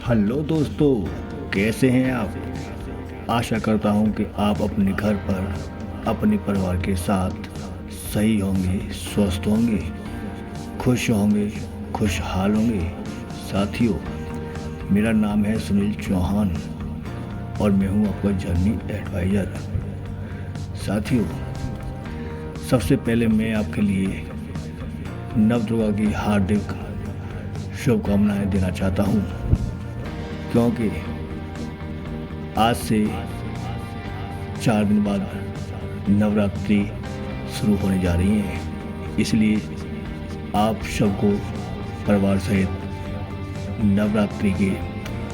Hello दोस्तों, कैसे हैं आप। आशा करता हूं कि आप अपने घर पर अपने परिवार के साथ सही होंगे, स्वस्थ होंगे, खुश होंगे, खुशहाल होंगे। साथियों, मेरा नाम है सुनील चौहान और मैं हूं आपका जर्नी एडवाइज़र। साथियों, सबसे पहले मैं आपके लिए नवदुर्गा की हार्दिक शुभकामनाएं देना चाहता हूं, क्योंकि आज से 4 दिन बाद नवरात्रि शुरू होने जा रही हैं। इसलिए आप सबको परिवार सहित नवरात्रि के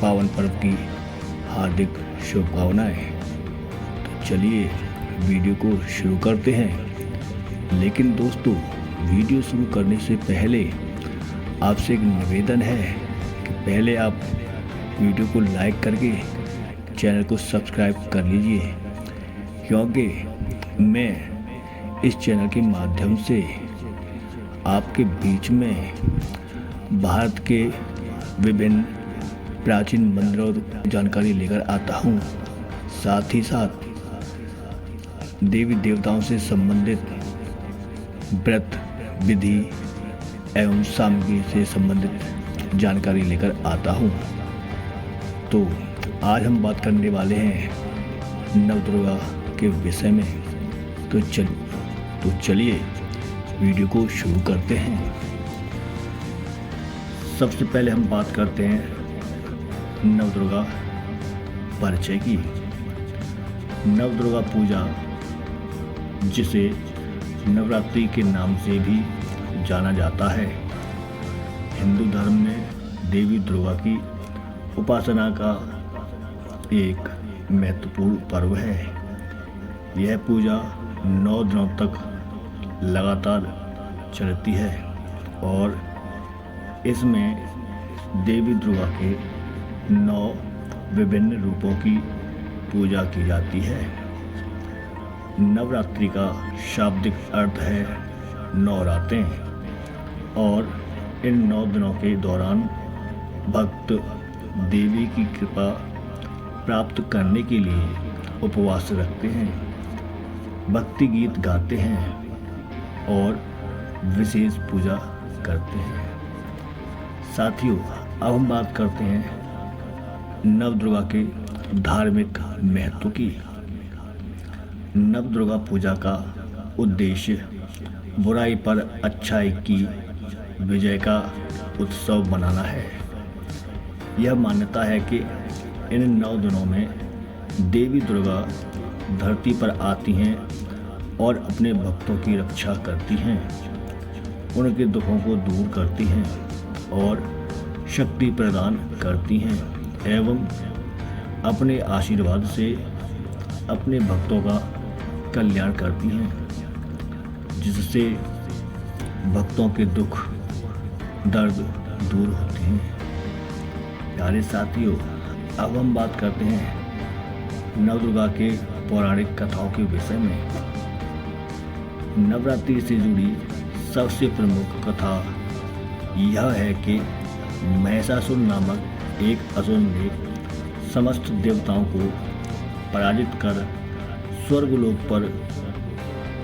पावन पर्व की हार्दिक शुभकामनाएं। तो चलिए वीडियो को शुरू करते हैं। लेकिन दोस्तों, वीडियो शुरू करने से पहले आपसे एक निवेदन है कि पहले आप वीडियो को लाइक करके चैनल को सब्सक्राइब कर लीजिए, क्योंकि मैं इस चैनल के माध्यम से आपके बीच में भारत के विभिन्न प्राचीन मंदिरों की जानकारी लेकर आता हूँ। साथ ही साथ देवी देवताओं से संबंधित व्रत विधि एवं सामग्री से संबंधित जानकारी लेकर आता हूँ। तो आज हम बात करने वाले हैं नवदुर्गा के विषय में। तो चलिए वीडियो को शुरू करते हैं। सबसे पहले हम बात करते हैं नवदुर्गा परिचय की। नवदुर्गा पूजा, जिसे नवरात्रि के नाम से भी जाना जाता है, हिंदू धर्म में देवी दुर्गा की उपासना का एक महत्वपूर्ण पर्व है। यह पूजा 9 दिनों तक लगातार चलती है और इसमें देवी दुर्गा के 9 विभिन्न रूपों की पूजा की जाती है। नवरात्रि का शाब्दिक अर्थ है 9 रातें, और इन 9 दिनों के दौरान भक्त देवी की कृपा प्राप्त करने के लिए उपवास रखते हैं, भक्ति गीत गाते हैं और विशेष पूजा करते हैं। साथियों, अब हम बात करते हैं नवदुर्गा के धार्मिक महत्व की। नवदुर्गा पूजा का उद्देश्य बुराई पर अच्छाई की विजय का उत्सव मनाना है। यह मान्यता है कि इन 9 दिनों में देवी दुर्गा धरती पर आती हैं और अपने भक्तों की रक्षा करती हैं, उनके दुखों को दूर करती हैं और शक्ति प्रदान करती हैं एवं अपने आशीर्वाद से अपने भक्तों का कल्याण करती हैं, जिससे भक्तों के दुख दर्द दूर होते हैं। प्यारे साथियों, अब हम बात करते हैं नवदुर्गा के पौराणिक कथाओं के विषय में। नवरात्रि से जुड़ी सबसे प्रमुख कथा यह है कि महिषासुर नामक एक असुर ने समस्त देवताओं को पराजित कर स्वर्गलोक पर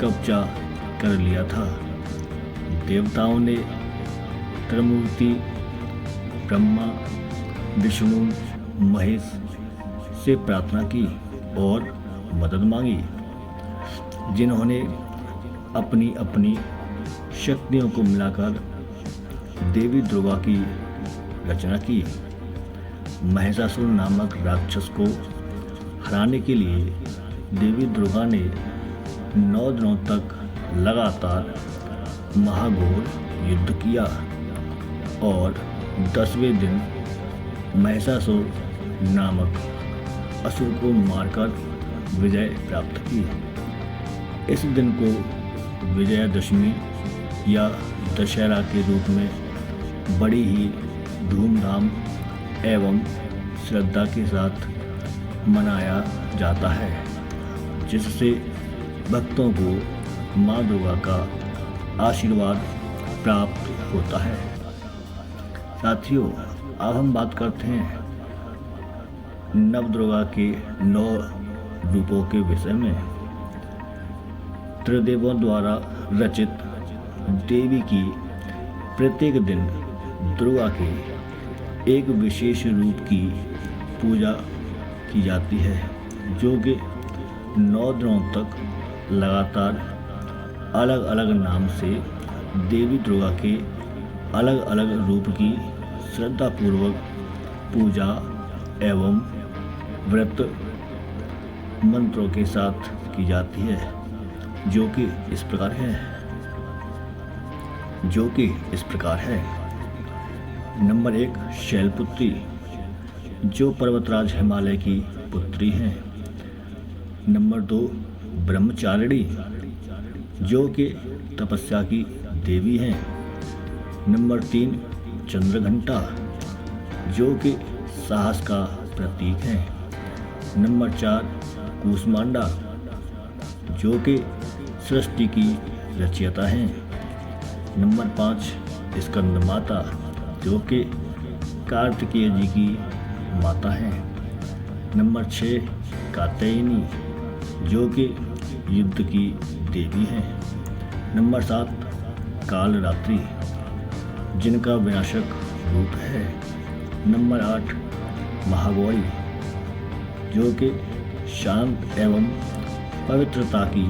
कब्जा कर लिया था। देवताओं ने त्रिमूर्ति ब्रह्मा, विष्णु, महेश से प्रार्थना की और मदद मांगी, जिन्होंने अपनी अपनी शक्तियों को मिलाकर देवी दुर्गा की रचना की। महिषासुर नामक राक्षस को हराने के लिए देवी दुर्गा ने 9 दिनों तक लगातार महाघोर युद्ध किया और 10वें दिन महिषासुर नामक असुर को मारकर विजय प्राप्त की। इस दिन को विजयादशमी या दशहरा के रूप में बड़ी ही धूमधाम एवं श्रद्धा के साथ मनाया जाता है, जिससे भक्तों को माँ दुर्गा का आशीर्वाद प्राप्त होता है। साथियों, अब हम बात करते हैं नवदुर्गा के 9 रूपों के विषय में। त्रिदेवों द्वारा रचित देवी की प्रत्येक दिन दुर्गा के एक विशेष रूप की पूजा की जाती है, जो कि 9 दिनों तक लगातार अलग अलग नाम से देवी दुर्गा के अलग अलग रूप की श्रद्धापूर्वक पूजा एवं व्रत मंत्रों के साथ की जाती है, जो कि इस प्रकार है। नंबर 1, शैलपुत्री, जो पर्वतराज हिमालय की पुत्री हैं। नंबर 2, ब्रह्मचारिणी, जो कि तपस्या की देवी हैं। नंबर 3, चंद्रघंटा, जो कि साहस का प्रतीक है। नंबर 4, कूष्मांडा, जो कि सृष्टि की रचयिता हैं। नंबर 5, स्कंद माता, जो कि कार्तिकेय जी की माता हैं। नंबर 6, कात्यायनी, जो कि युद्ध की देवी हैं। नंबर 7, कालरात्रि, जिनका विनाशक रूप है। नंबर 8, महागौरी, जो कि शांत एवं पवित्रता की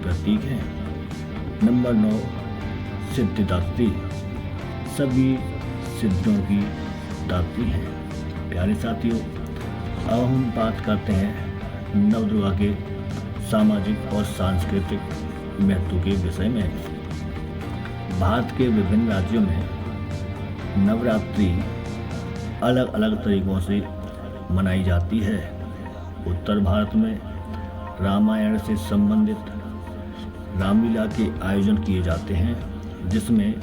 प्रतीक हैं। नंबर 9, सिद्धिदात्री, सभी सिद्धियों की दात्री हैं। प्यारे साथियों, अब हम बात करते हैं नवदुर्गा के सामाजिक और सांस्कृतिक महत्व के विषय में। भारत के विभिन्न राज्यों में नवरात्रि अलग अलग तरीकों से मनाई जाती है। उत्तर भारत में रामायण से संबंधित रामलीला के आयोजन किए जाते हैं, जिसमें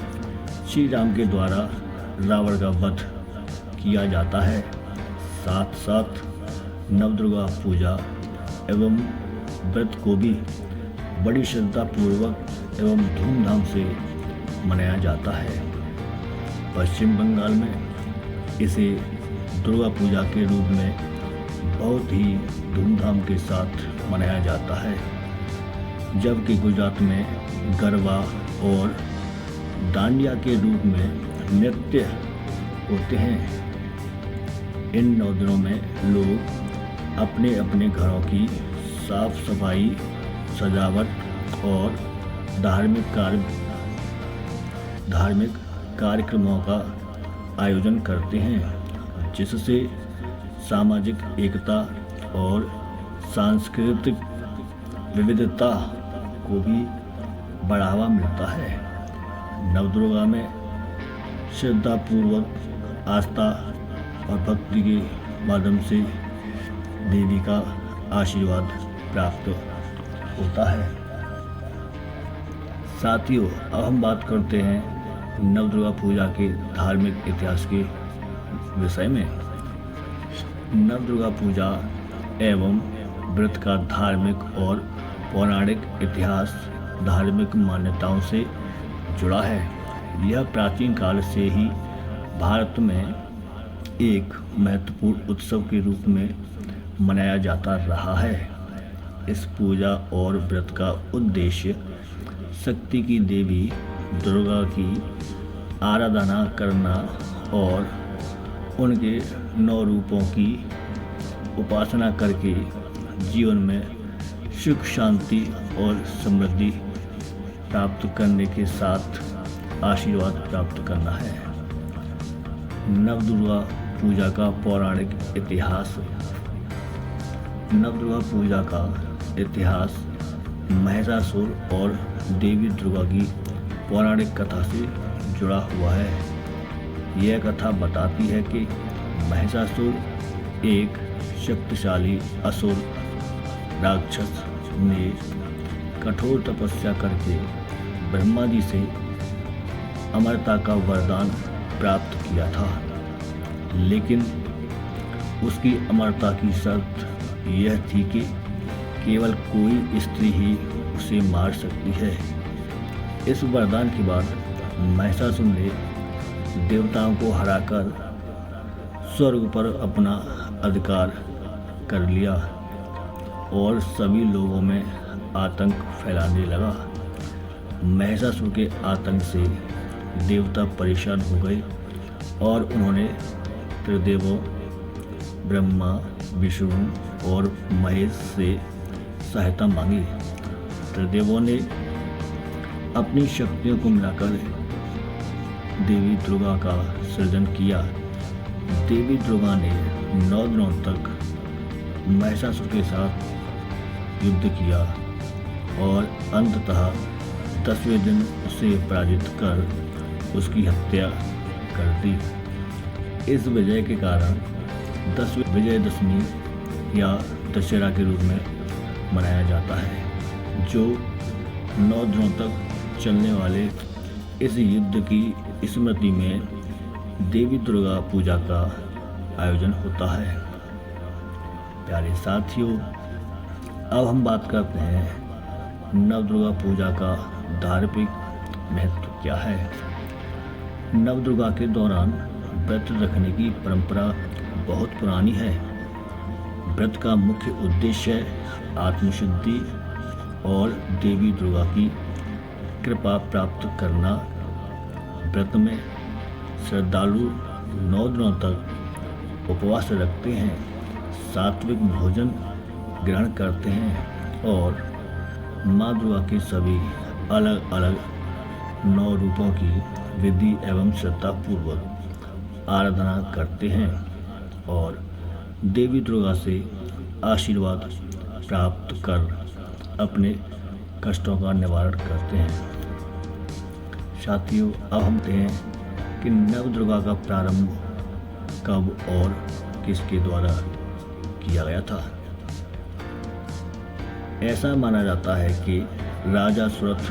श्री राम के द्वारा रावण का वध किया जाता है। साथ साथ नवदुर्गा पूजा एवं व्रत को भी बड़ी श्रद्धापूर्वक एवं धूमधाम से मनाया जाता है। पश्चिम बंगाल में इसे दुर्गा पूजा के रूप में बहुत ही धूमधाम के साथ मनाया जाता है, जबकि गुजरात में गरबा और डांडिया के रूप में नृत्य होते हैं। इन 9 दिनों में लोग अपने अपने घरों की साफ सफाई, सजावट और धार्मिक कार्यक्रमों का आयोजन करते हैं, जिससे सामाजिक एकता और सांस्कृतिक विविधता को भी बढ़ावा मिलता है। नवदुर्गा में श्रद्धापूर्वक आस्था और भक्ति के माध्यम से देवी का आशीर्वाद प्राप्त होता है। साथियों, अब हम बात करते हैं नवदुर्गा पूजा के धार्मिक इतिहास के विषय में। नवदुर्गा पूजा एवं व्रत का धार्मिक और पौराणिक इतिहास धार्मिक मान्यताओं से जुड़ा है। यह प्राचीन काल से ही भारत में एक महत्वपूर्ण उत्सव के रूप में मनाया जाता रहा है। इस पूजा और व्रत का उद्देश्य शक्ति की देवी दुर्गा की आराधना करना और उनके 9 रूपों की उपासना करके जीवन में सुख, शांति और समृद्धि प्राप्त करने के साथ आशीर्वाद प्राप्त करना है। नवदुर्गा पूजा का पौराणिक इतिहास। नवदुर्गा पूजा का इतिहास महिषासुर और देवी दुर्गा की पौराणिक कथा से जुड़ा हुआ है। यह कथा बताती है कि महिषासुर एक शक्तिशाली असुर राक्षस ने कठोर तपस्या करके ब्रह्मा जी से अमरता का वरदान प्राप्त किया था, लेकिन उसकी अमरता की शर्त यह थी कि केवल कोई स्त्री ही उसे मार सकती है। इस वरदान के बाद महिषासुर ने देवताओं को हराकर स्वर्ग पर अपना अधिकार कर लिया और सभी लोगों में आतंक फैलाने लगा। महिषासुर के आतंक से देवता परेशान हो गए और उन्होंने त्रिदेवों ब्रह्मा, विष्णु और महेश से सहायता मांगी। त्रिदेवों ने अपनी शक्तियों को मिलाकर देवी दुर्गा का सृजन किया। देवी दुर्गा ने 9 दिनों तक महिषासुर के साथ युद्ध किया और अंततः 10वें दिन उसे पराजित कर उसकी हत्या कर दी। इस विजय के कारण 10वीं विजयदशमी या दशहरा के रूप में मनाया जाता है, जो 9 दिनों तक चलने वाले इस युद्ध की स्मृति में देवी दुर्गा पूजा का आयोजन होता है। प्यारे साथियों, अब हम बात करते हैं नवदुर्गा पूजा का धार्मिक महत्व क्या है। नवदुर्गा के दौरान व्रत रखने की परंपरा बहुत पुरानी है। व्रत का मुख्य उद्देश्य आत्मशुद्धि और देवी दुर्गा की कृपा प्राप्त करना। व्रत में श्रद्धालु 9 दिनों तक उपवास रखते हैं, सात्विक भोजन ग्रहण करते हैं और माँ दुर्गा के सभी अलग अलग 9 रूपों की विधि एवं श्रद्धापूर्वक आराधना करते हैं और देवी दुर्गा से आशीर्वाद प्राप्त कर अपने कष्टों का निवारण करते हैं। साथियों, अब हम देखते हैं कि नवदुर्गा का प्रारंभ कब और किसके द्वारा किया गया था। ऐसा माना जाता है कि राजा सुरथ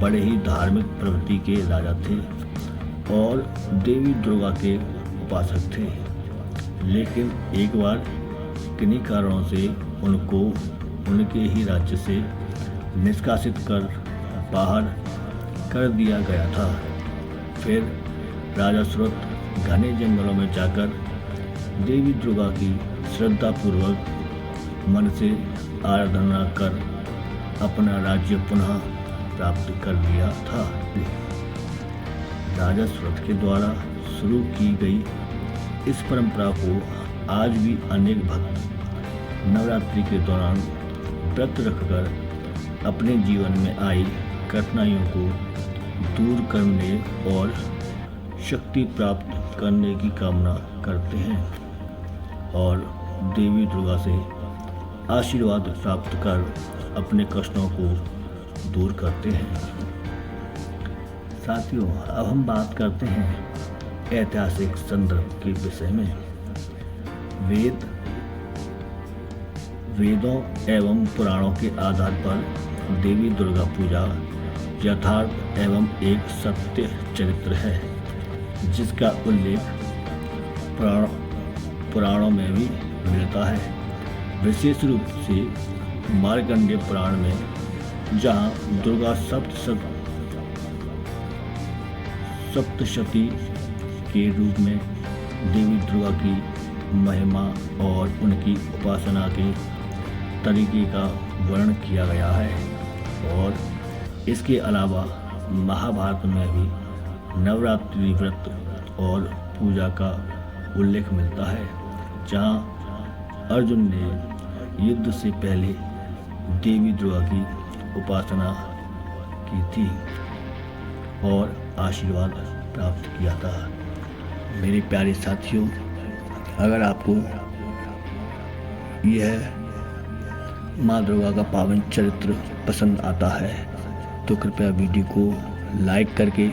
बड़े ही धार्मिक प्रवृत्ति के राजा थे और देवी दुर्गा के उपासक थे, लेकिन एक बार किन्हीं कारणों से उनको उनके ही राज्य से निष्कासित कर बाहर कर दिया गया था। फिर राजा सुरथ घने जंगलों में जाकर देवी दुर्गा की श्रद्धापूर्वक मन से आराधना कर अपना राज्य पुनः प्राप्त कर लिया था। राजा सुरथ के द्वारा शुरू की गई इस परंपरा को आज भी अनेक भक्त नवरात्रि के दौरान व्रत रखकर अपने जीवन में आई कठिनाइयों को दूर करने और शक्ति प्राप्त करने की कामना करते हैं और देवी दुर्गा से आशीर्वाद प्राप्त कर अपने कष्टों को दूर करते हैं। साथियों, अब हम बात करते हैं ऐतिहासिक संदर्भ के विषय में। वेदों एवं पुराणों के आधार पर देवी दुर्गा पूजा यथार्थ एवं एक सत्य चरित्र है, जिसका उल्लेख पुराणों में भी मिलता है। विशेष रूप से मार्कंडेय पुराण में, जहाँ दुर्गा सप्तशती के रूप में देवी दुर्गा की महिमा और उनकी उपासना के तरीके का वर्णन किया गया है। और इसके अलावा महाभारत में भी नवरात्रि व्रत और पूजा का उल्लेख मिलता है, जहाँ अर्जुन ने युद्ध से पहले देवी दुर्गा की उपासना की थी और आशीर्वाद प्राप्त किया था। मेरे प्यारे साथियों, अगर आपको यह माँ दुर्गा का पावन चरित्र पसंद आता है तो कृपया वीडियो को लाइक करके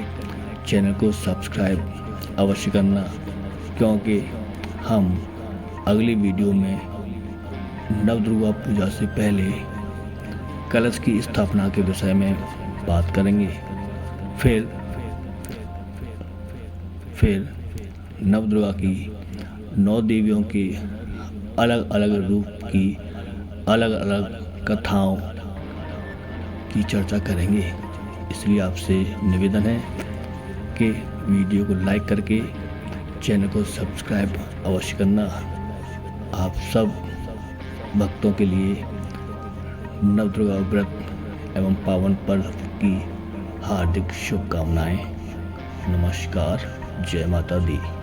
चैनल को सब्सक्राइब अवश्य करना, क्योंकि हम अगली वीडियो में नवदुर्गा पूजा से पहले कलश की स्थापना के विषय में बात करेंगे। फिर नवदुर्गा की 9 देवियों के अलग अलग रूप की अलग अलग कथाओं की चर्चा करेंगे। इसलिए आपसे निवेदन है कि वीडियो को लाइक करके चैनल को सब्सक्राइब अवश्य करना। आप सब भक्तों के लिए नवदुर्गा व्रत एवं पावन पर्व की हार्दिक शुभकामनाएं। नमस्कार। जय माता दी।